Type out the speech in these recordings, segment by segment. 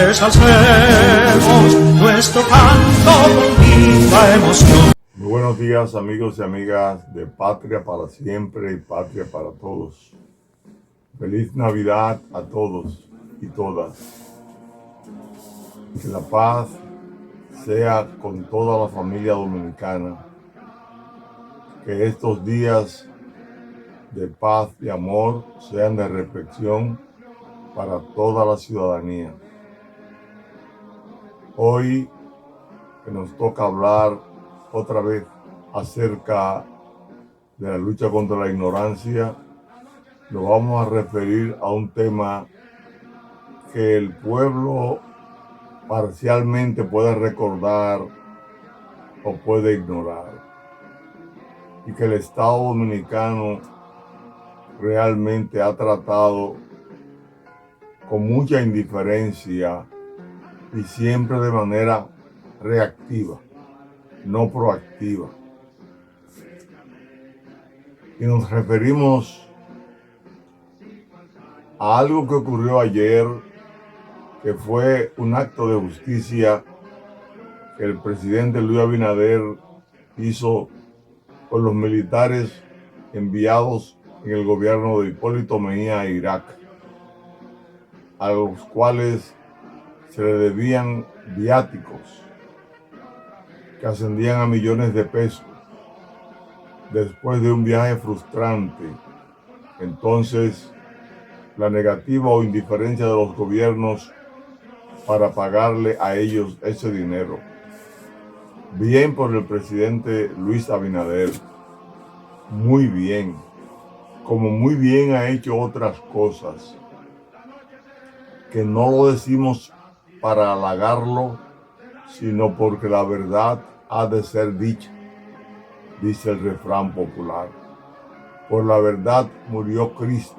ensalcemos nuestro canto con viva emoción. Muy buenos días, amigos y amigas de Patria para Siempre y Patria para Todos. Feliz Navidad a todos y todas. Que la paz sea con toda la familia dominicana. Que estos días de paz y amor sean de reflexión para toda la ciudadanía. Hoy que nos toca hablar otra vez acerca de la lucha contra la ignorancia, nos vamos a referir a un tema que el pueblo parcialmente puede recordar o puede ignorar, y que el Estado Dominicano realmente ha tratado con mucha indiferencia y siempre de manera reactiva, no proactiva. Y nos referimos a algo que ocurrió ayer, que fue un acto de justicia que el presidente Luis Abinader hizo con los militares enviados en el gobierno de Hipólito Mejía a Irak, a los cuales se le debían viáticos que ascendían a millones de pesos después de un viaje frustrante. Entonces, la negativa o indiferencia de los gobiernos para pagarle a ellos ese dinero. Bien por el presidente Luis Abinader, muy bien, como muy bien ha hecho otras cosas, que no lo decimos para halagarlo, sino porque la verdad ha de ser dicha, dice el refrán popular. Por la verdad murió Cristo,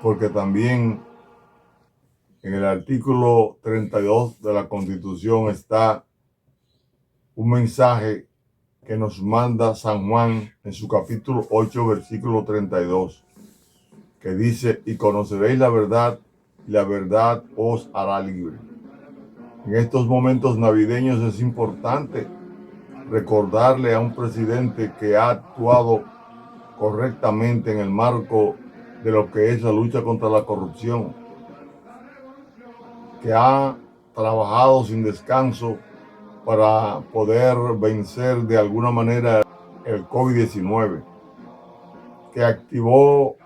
porque también en el artículo 32 de la Constitución está un mensaje que nos manda San Juan en su capítulo 8, versículo 32, que dice: y conoceréis la verdad, y la verdad os hará libre. En estos momentos navideños es importante recordarle a un presidente que ha actuado correctamente en el marco de lo que es la lucha contra la corrupción, que ha trabajado sin descanso para poder vencer de alguna manera el COVID-19, que activó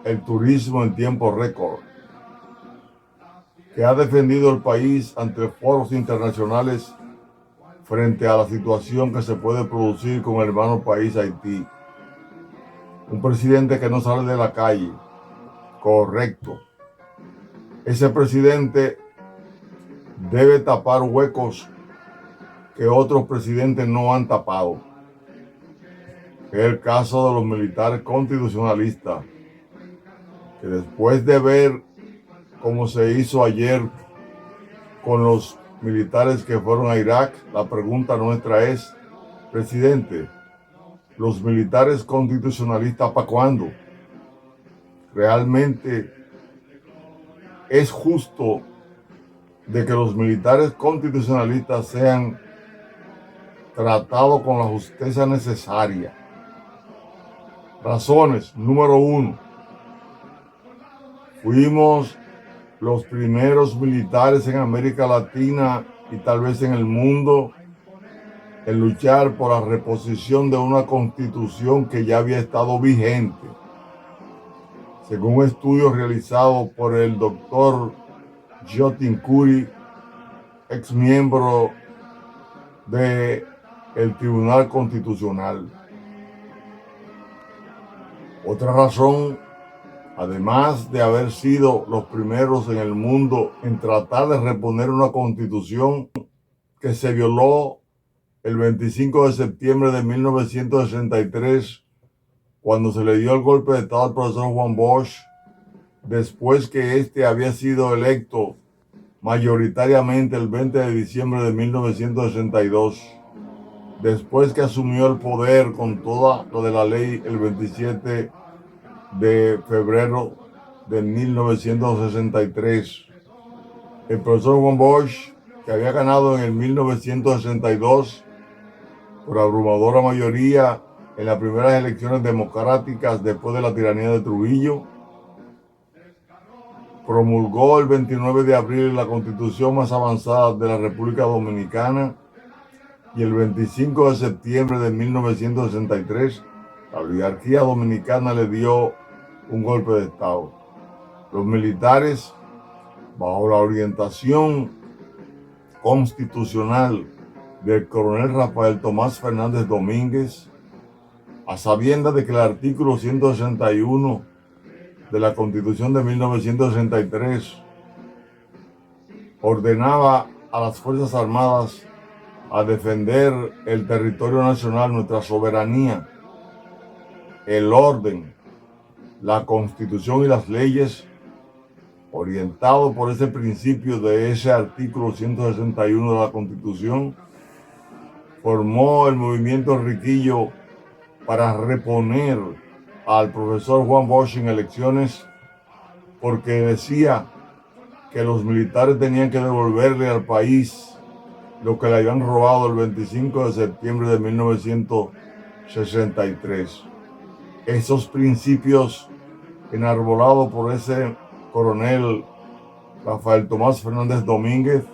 el turismo en tiempo récord, que ha defendido el país ante foros internacionales frente a la situación que se puede producir con el hermano país Haití. Un presidente que no sale de la calle, correcto. Ese presidente debe tapar huecos que otros presidentes no han tapado. Es el caso de los militares constitucionalistas, que después de ver cómo se hizo ayer con los militares que fueron a Irak, la pregunta nuestra es: presidente, ¿los militares constitucionalistas para cuándo? ¿Realmente es justo de que los militares constitucionalistas sean tratados con la justicia necesaria? Razones: número 1, fuimos los primeros militares en América Latina y tal vez en el mundo en luchar por la reposición de una constitución que ya había estado vigente. Según un estudio realizado por el doctor Jotin Curi, ex miembro del Tribunal Constitucional. Otra razón, además de haber sido los primeros en el mundo en tratar de reponer una constitución que se violó el 25 de septiembre de 1963, cuando se le dio el golpe de Estado al profesor Juan Bosch, después que este había sido electo mayoritariamente el 20 de diciembre de 1962, después que asumió el poder con todo lo de la ley el 27 de febrero de 1963. El profesor Juan Bosch, que había ganado en el 1962 por abrumadora mayoría en las primeras elecciones democráticas después de la tiranía de Trujillo, promulgó el 29 de abril la constitución más avanzada de la República Dominicana y el 25 de septiembre de 1963 la oligarquía dominicana le dio un golpe de Estado. Los militares, bajo la orientación constitucional del coronel Rafael Tomás Fernández Domínguez, a sabiendas de que el artículo 161 de la Constitución de 1963 ordenaba a las Fuerzas Armadas a defender el territorio nacional, nuestra soberanía, el orden, la Constitución y las leyes, orientado por ese principio de ese artículo 161 de la Constitución, formó el movimiento Riquillo para reponer al profesor Juan Bosch en elecciones, porque decía que los militares tenían que devolverle al país lo que le habían robado el 25 de septiembre de 1963. Esos principios enarbolados por ese coronel Rafael Tomás Fernández Domínguez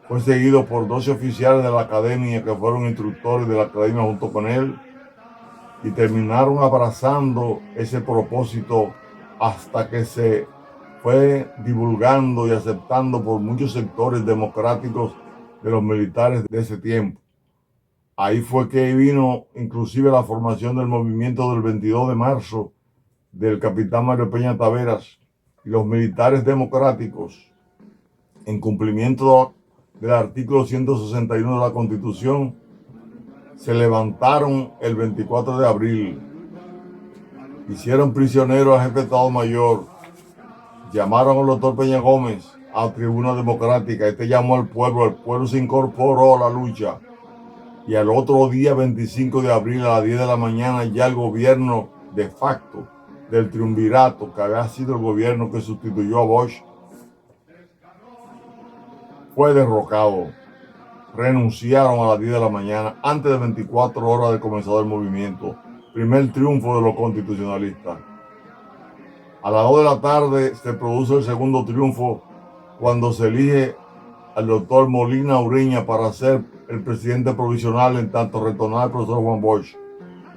fue seguido por 12 oficiales de la academia que fueron instructores de la academia junto con él, y terminaron abrazando ese propósito hasta que se fue divulgando y aceptando por muchos sectores democráticos de los militares de ese tiempo. Ahí fue que vino inclusive la formación del movimiento del 22 de marzo del capitán Mario Peña Taveras, y los militares democráticos, en cumplimiento del artículo 161 de la Constitución, se levantaron el 24 de abril, hicieron prisionero al jefe de Estado Mayor, llamaron al doctor Peña Gómez a tribuna democrática. Este llamó al pueblo, el pueblo se incorporó a la lucha, y al otro día, 25 de abril, a las 10 de la mañana, ya el gobierno de facto del triunvirato, que había sido el gobierno que sustituyó a Bosch, fue derrocado. Renunciaron a las 10 de la mañana, antes de 24 horas de comenzado el movimiento. Primer triunfo de los constitucionalistas. A las 2 de la tarde se produce el segundo triunfo, cuando se elige al doctor Molina Ureña para ser el presidente provisional, en tanto retornaba el profesor Juan Bosch,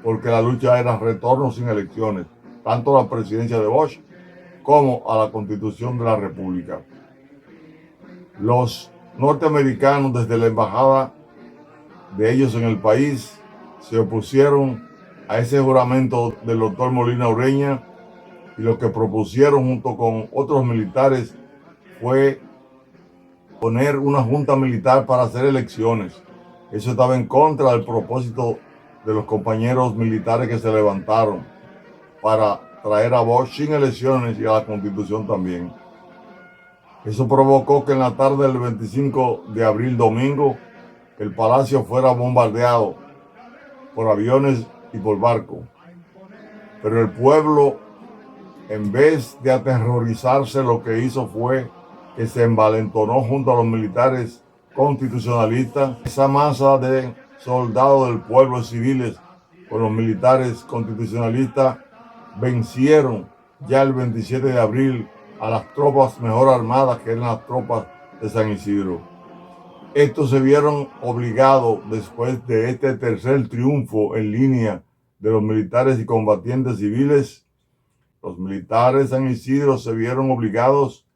porque la lucha era retorno sin elecciones, tanto a la presidencia de Bosch como a la Constitución de la República. Los norteamericanos, desde la embajada de ellos en el país, se opusieron a ese juramento del doctor Molina Ureña, y lo que propusieron junto con otros militares fue poner una junta militar para hacer elecciones. Eso estaba en contra del propósito de los compañeros militares que se levantaron para traer a Bosch sin elecciones y a la Constitución también. Eso provocó que en la tarde del 25 de abril, domingo, el palacio fuera bombardeado por aviones y por barco. Pero el pueblo, en vez de aterrorizarse, lo que hizo fue que se envalentonó junto a los militares constitucionalistas. Esa masa de soldados del pueblo, civiles, con los militares constitucionalistas, vencieron ya el 27 de abril a las tropas mejor armadas, que eran las tropas de San Isidro. Estos se vieron obligados, después de este tercer triunfo en línea de los militares y combatientes civiles, los militares de San Isidro se vieron obligados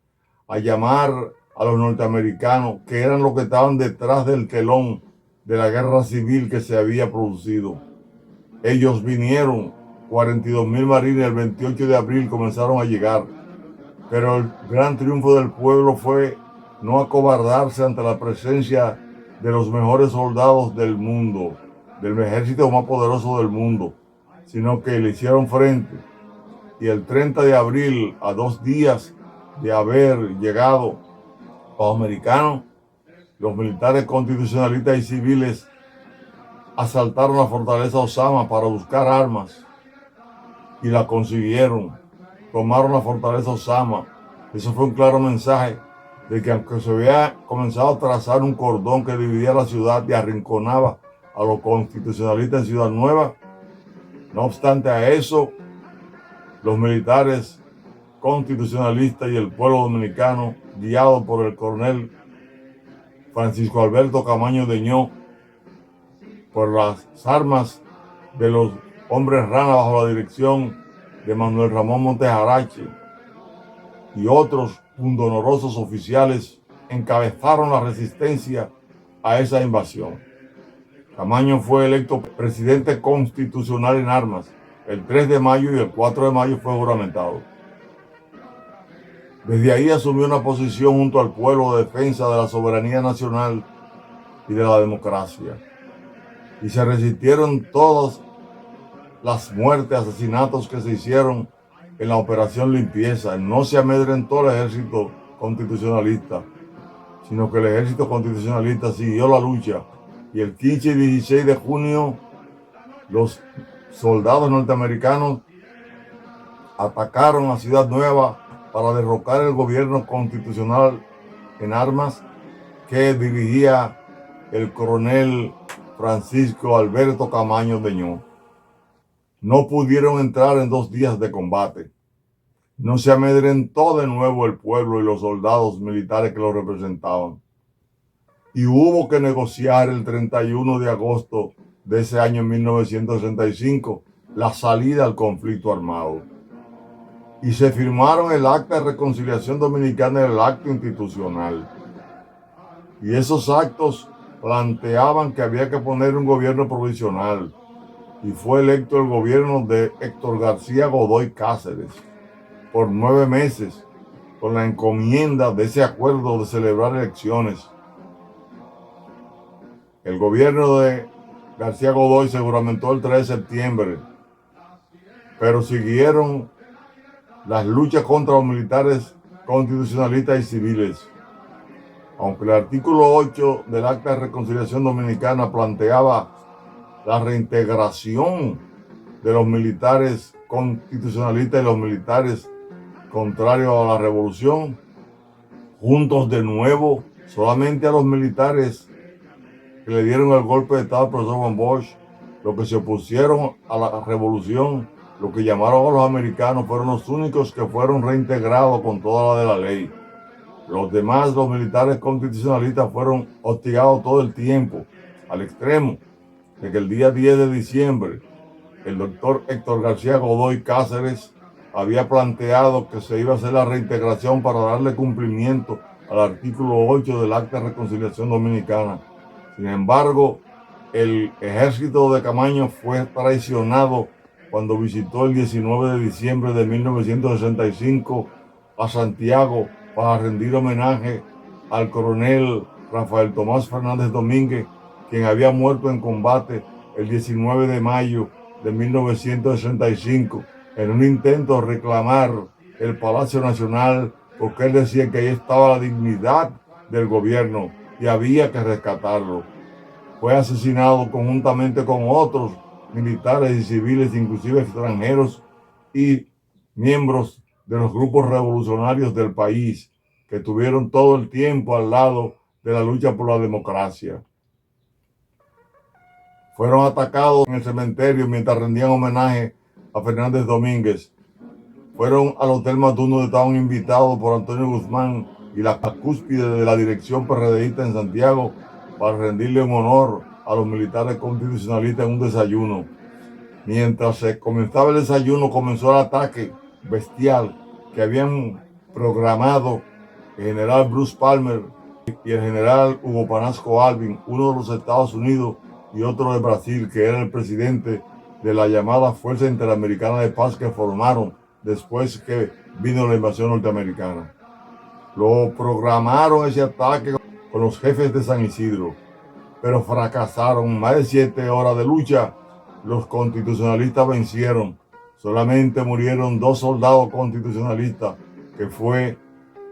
a llamar a los norteamericanos, que eran los que estaban detrás del telón de la guerra civil que se había producido. Ellos vinieron, 42,000 marines, el 28 de abril comenzaron a llegar. Pero el gran triunfo del pueblo fue no acobardarse ante la presencia de los mejores soldados del mundo, del ejército más poderoso del mundo, sino que le hicieron frente. Y el 30 de abril, a 2 días de haber llegado los americanos, los militares constitucionalistas y civiles asaltaron la fortaleza Osama para buscar armas, y la consiguieron. Tomaron la fortaleza Osama. Eso fue un claro mensaje de que aunque se había comenzado a trazar un cordón que dividía la ciudad y arrinconaba a los constitucionalistas en Ciudad Nueva, no obstante a eso, los militares constitucionalistas y el pueblo dominicano, guiados por el coronel Francisco Alberto Camaño Deñó, por las armas de los hombres rana bajo la dirección de Manuel Ramón Montejarache y otros pundonorosos oficiales, encabezaron la resistencia a esa invasión. Camaño fue electo presidente constitucional en armas el 3 de mayo y el 4 de mayo fue juramentado. Desde ahí asumió una posición junto al pueblo de defensa de la soberanía nacional y de la democracia. Y se resistieron todas las muertes, asesinatos que se hicieron en la operación limpieza. No se amedrentó el ejército constitucionalista, sino que el ejército constitucionalista siguió la lucha. Y el 15 y 16 de junio, los soldados norteamericanos atacaron a Ciudad Nueva para derrocar el gobierno constitucional en armas que dirigía el coronel Francisco Alberto Camaño Deñó. No pudieron entrar en 2 días de combate. No se amedrentó de nuevo el pueblo y los soldados militares que lo representaban. Y hubo que negociar el 31 de agosto de ese año 1965 la salida al conflicto armado. Y se firmaron el Acta de Reconciliación Dominicana y el Acto Institucional. Y esos actos planteaban que había que poner un gobierno provisional. Y fue electo el gobierno de Héctor García Godoy Cáceres por 9 meses, con la encomienda de ese acuerdo de celebrar elecciones. El gobierno de García Godoy se juramentó el 3 de septiembre, pero siguieron las luchas contra los militares constitucionalistas y civiles. Aunque el artículo 8 del Acta de Reconciliación Dominicana planteaba la reintegración de los militares constitucionalistas y los militares contrarios a la revolución, juntos de nuevo, solamente a los militares que le dieron el golpe de Estado al profesor Juan Bosch, los que se opusieron a la revolución, lo que llamaron a los americanos, fueron los únicos que fueron reintegrados con toda la de la ley. Los demás, los militares constitucionalistas, fueron hostigados todo el tiempo, al extremo de que el día 10 de diciembre, el doctor Héctor García Godoy Cáceres había planteado que se iba a hacer la reintegración para darle cumplimiento al artículo 8 del Acta de Reconciliación Dominicana. Sin embargo, el ejército de Camaño fue traicionado cuando visitó el 19 de diciembre de 1965 a Santiago para rendir homenaje al coronel Rafael Tomás Fernández Domínguez, quien había muerto en combate el 19 de mayo de 1965 en un intento de reclamar el Palacio Nacional, porque él decía que ahí estaba la dignidad del gobierno y había que rescatarlo. Fue asesinado conjuntamente con otros militares y civiles, inclusive extranjeros y miembros de los grupos revolucionarios del país, que estuvieron todo el tiempo al lado de la lucha por la democracia. Fueron atacados en el cementerio mientras rendían homenaje a Fernández Domínguez. Fueron al Hotel Matún, donde estaban invitados por Antonio Guzmán y la cúspide de la dirección PRDista en Santiago para rendirle un honor a los militares constitucionalistas en un desayuno. Mientras se comenzaba el desayuno, comenzó el ataque bestial que habían programado el general Bruce Palmer y el general Hugo Panasco Alvin, uno de los Estados Unidos y otro de Brasil, que era el presidente de la llamada Fuerza Interamericana de Paz que formaron después que vino la invasión norteamericana. Lo programaron ese ataque con los jefes de San Isidro, pero fracasaron. Más de 7 horas de lucha, los constitucionalistas vencieron. Solamente murieron 2 soldados constitucionalistas, que fue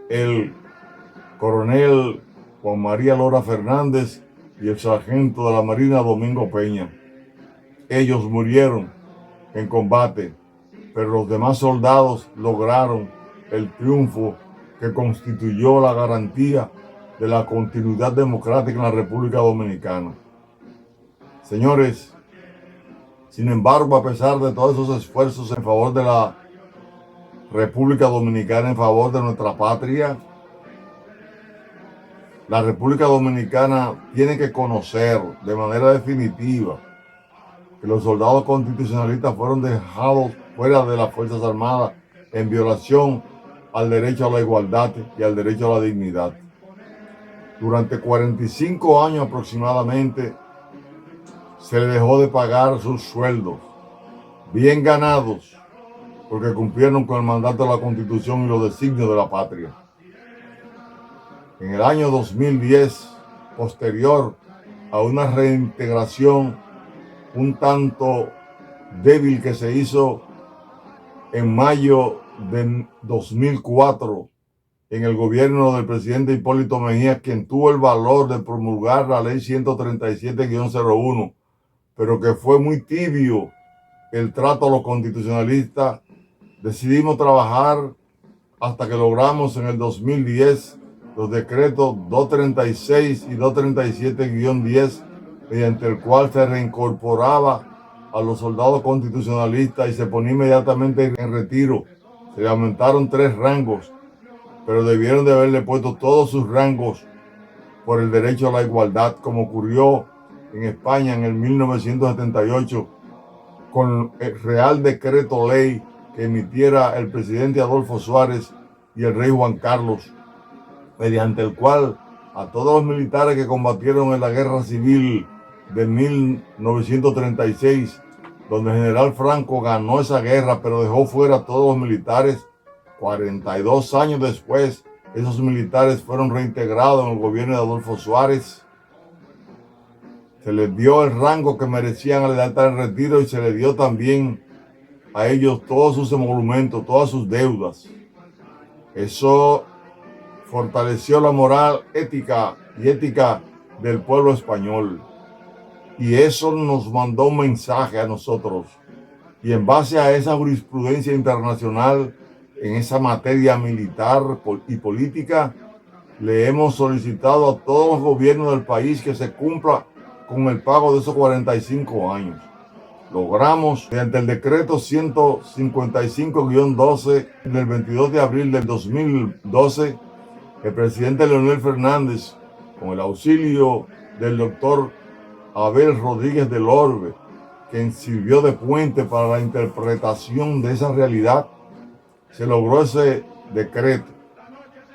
el coronel Juan María Lora Fernández y el sargento de la Marina Domingo Peña. Ellos murieron en combate, pero los demás soldados lograron el triunfo que constituyó la garantía de la continuidad democrática en la República Dominicana. Señores, sin embargo, a pesar de todos esos esfuerzos en favor de la República Dominicana, en favor de nuestra patria, la República Dominicana tiene que conocer de manera definitiva que los soldados constitucionalistas fueron dejados fuera de las Fuerzas Armadas en violación al derecho a la igualdad y al derecho a la dignidad. Durante 45 años aproximadamente se le dejó de pagar sus sueldos, bien ganados, porque cumplieron con el mandato de la Constitución y los designios de la patria. En el año 2010, posterior a una reintegración un tanto débil que se hizo en mayo de 2004 en el gobierno del presidente Hipólito Mejía, quien tuvo el valor de promulgar la ley 137-01, pero que fue muy tibio el trato a los constitucionalistas, decidimos trabajar hasta que logramos en el 2010 los decretos 236 y 237-10, mediante el cual se reincorporaba a los soldados constitucionalistas y se ponía inmediatamente en retiro. Se le aumentaron 3 rangos, pero debieron de haberle puesto todos sus rangos por el derecho a la igualdad, como ocurrió en España en el 1978 con el Real Decreto Ley que emitiera el presidente Adolfo Suárez y el rey Juan Carlos, mediante el cual a todos los militares que combatieron en la Guerra Civil de 1936, donde el general Franco ganó esa guerra, pero dejó fuera a todos los militares, 42 años después, esos militares fueron reintegrados en el gobierno de Adolfo Suárez. Se les dio el rango que merecían al estar en retiro y se les dio también a ellos todos sus emolumentos, todas sus deudas. Eso fortaleció la moral ética del pueblo español. Y eso nos mandó un mensaje a nosotros. Y en base a esa jurisprudencia internacional, en esa materia militar y política, le hemos solicitado a todos los gobiernos del país que se cumpla con el pago de esos 45 años. Logramos, mediante el decreto 155-12 del 22 de abril del 2012, el presidente Leonel Fernández, con el auxilio del doctor Abel Rodríguez del Orbe, quien sirvió de puente para la interpretación de esa realidad, se logró ese decreto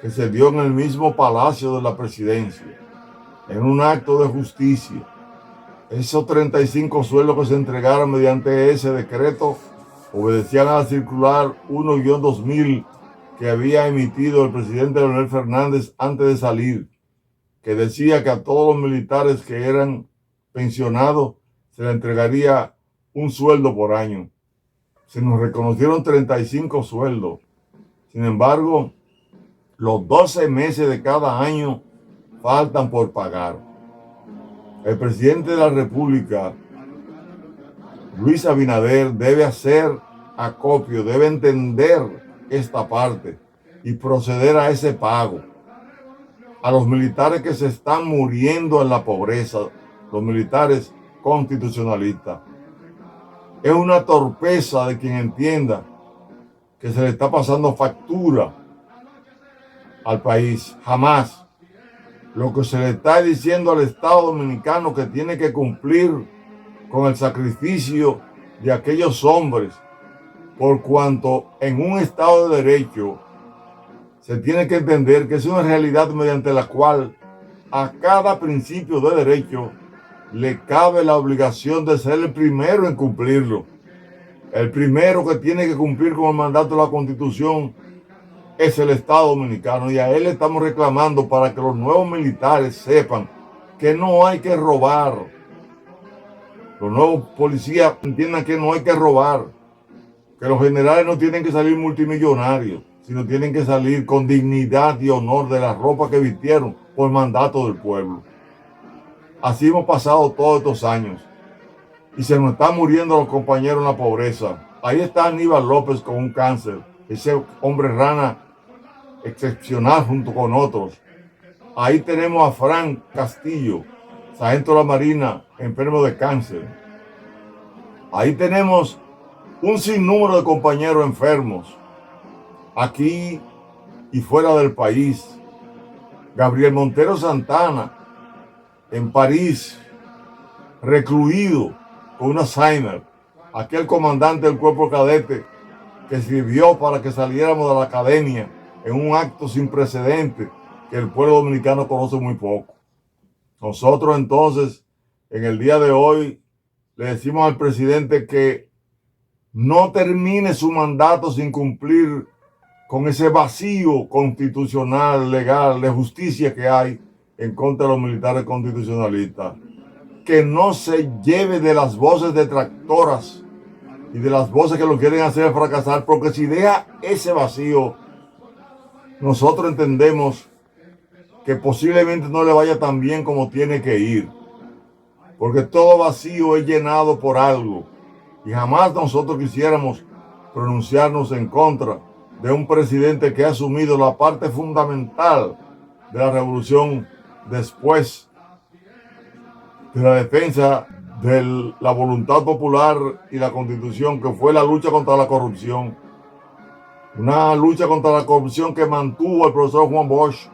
que se dio en el mismo Palacio de la Presidencia, en un acto de justicia. Esos 35 sueldos que se entregaron mediante ese decreto obedecían a la circular 1-2000 que había emitido el presidente Leonel Fernández antes de salir, que decía que a todos los militares que eran pensionados se le entregaría un sueldo por año. Se nos reconocieron 35 sueldos. Sin embargo, los 12 meses de cada año faltan por pagar. El presidente de la República, Luis Abinader, debe hacer acopio, debe entender esta parte y proceder a ese pago. A los militares que se están muriendo en la pobreza, los militares constitucionalistas. Es una torpeza de quien entienda que se le está pasando factura al país. Jamás. Lo que se le está diciendo al Estado Dominicano que tiene que cumplir con el sacrificio de aquellos hombres, por cuanto en un Estado de Derecho se tiene que entender que es una realidad mediante la cual a cada principio de derecho le cabe la obligación de ser el primero en cumplirlo. El primero que tiene que cumplir con el mandato de la Constitución es el Estado Dominicano, y a él le estamos reclamando para que los nuevos militares sepan que no hay que robar. Los nuevos policías entiendan que no hay que robar, que los generales no tienen que salir multimillonarios, sino tienen que salir con dignidad y honor de la ropa que vistieron por mandato del pueblo. Así hemos pasado todos estos años y se nos están muriendo los compañeros en la pobreza. Ahí está Aníbal López con un cáncer, ese hombre rana excepcional junto con otros. Ahí tenemos a Frank Castillo, sargento de la Marina, enfermo de cáncer. Ahí tenemos un sinnúmero de compañeros enfermos, aquí y fuera del país. Gabriel Montero Santana, en París, recluido con un Alzheimer, aquel comandante del cuerpo cadete que sirvió para que saliéramos de la academia en un acto sin precedentes que el pueblo dominicano conoce muy poco. Nosotros entonces, en el día de hoy, le decimos al presidente que no termine su mandato sin cumplir con ese vacío constitucional, legal, de justicia que hay en contra de los militares constitucionalistas. Que no se lleve de las voces detractoras y de las voces que lo quieren hacer fracasar, porque si deja ese vacío, nosotros entendemos que posiblemente no le vaya tan bien como tiene que ir, porque todo vacío es llenado por algo, y jamás nosotros quisiéramos pronunciarnos en contra de un presidente que ha asumido la parte fundamental de la revolución después de la defensa de la voluntad popular y la Constitución, que fue la lucha contra la corrupción. Una lucha contra la corrupción que mantuvo el profesor Juan Bosch,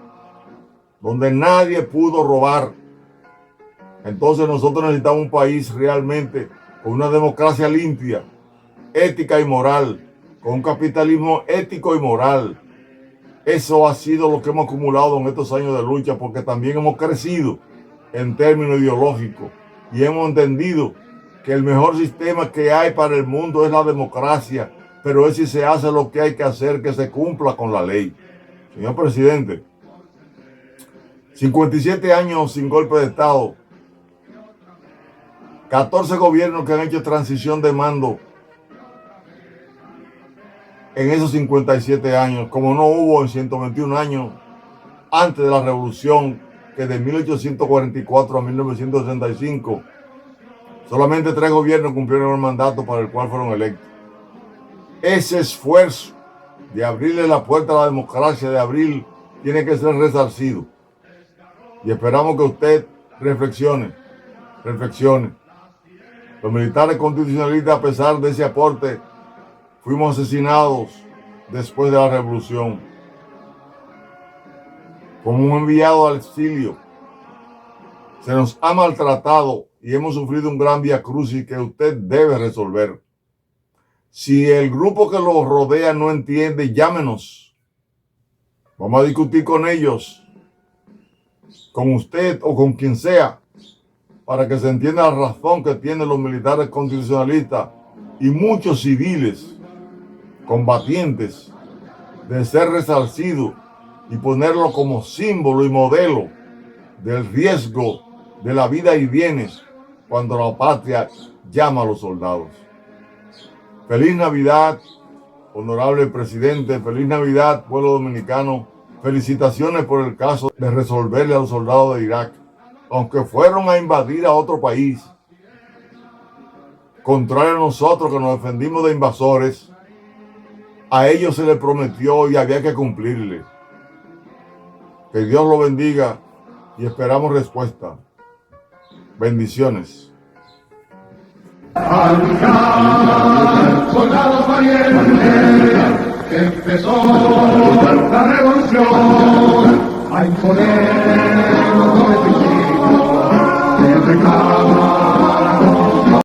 donde nadie pudo robar. Entonces nosotros necesitamos un país realmente con una democracia limpia, ética y moral, con un capitalismo ético y moral. Eso ha sido lo que hemos acumulado en estos años de lucha, porque también hemos crecido en términos ideológicos y hemos entendido que el mejor sistema que hay para el mundo es la democracia, pero es si se hace lo que hay que hacer, que se cumpla con la ley. Señor presidente, 57 años sin golpe de Estado, 14 gobiernos que han hecho transición de mando en esos 57 años, como no hubo en 121 años antes de la revolución, que de 1844 a 1965, solamente 3 gobiernos cumplieron el mandato para el cual fueron electos. Ese esfuerzo de abrirle la puerta a la democracia de abril tiene que ser resarcido. Y esperamos que usted reflexione. Los militares constitucionalistas, a pesar de ese aporte, fuimos asesinados después de la revolución, como un enviado al exilio. Se nos ha maltratado y hemos sufrido un gran viacrucis que usted debe resolver. Si el grupo que lo rodea no entiende, llámenos. Vamos a discutir con ellos, con usted o con quien sea, para que se entienda la razón que tienen los militares constitucionalistas y muchos civiles combatientes de ser resarcidos y ponerlo como símbolo y modelo del riesgo de la vida y bienes cuando la patria llama a los soldados. Feliz Navidad, honorable presidente. Feliz Navidad, pueblo dominicano. Felicitaciones por el caso de resolverle a los soldados de Irak. Aunque fueron a invadir a otro país, contrario a nosotros que nos defendimos de invasores, a ellos se les prometió y había que cumplirle. Que Dios lo bendiga y esperamos respuesta. Bendiciones. Al luchar, soldados valientes, empezó la revolución a imponer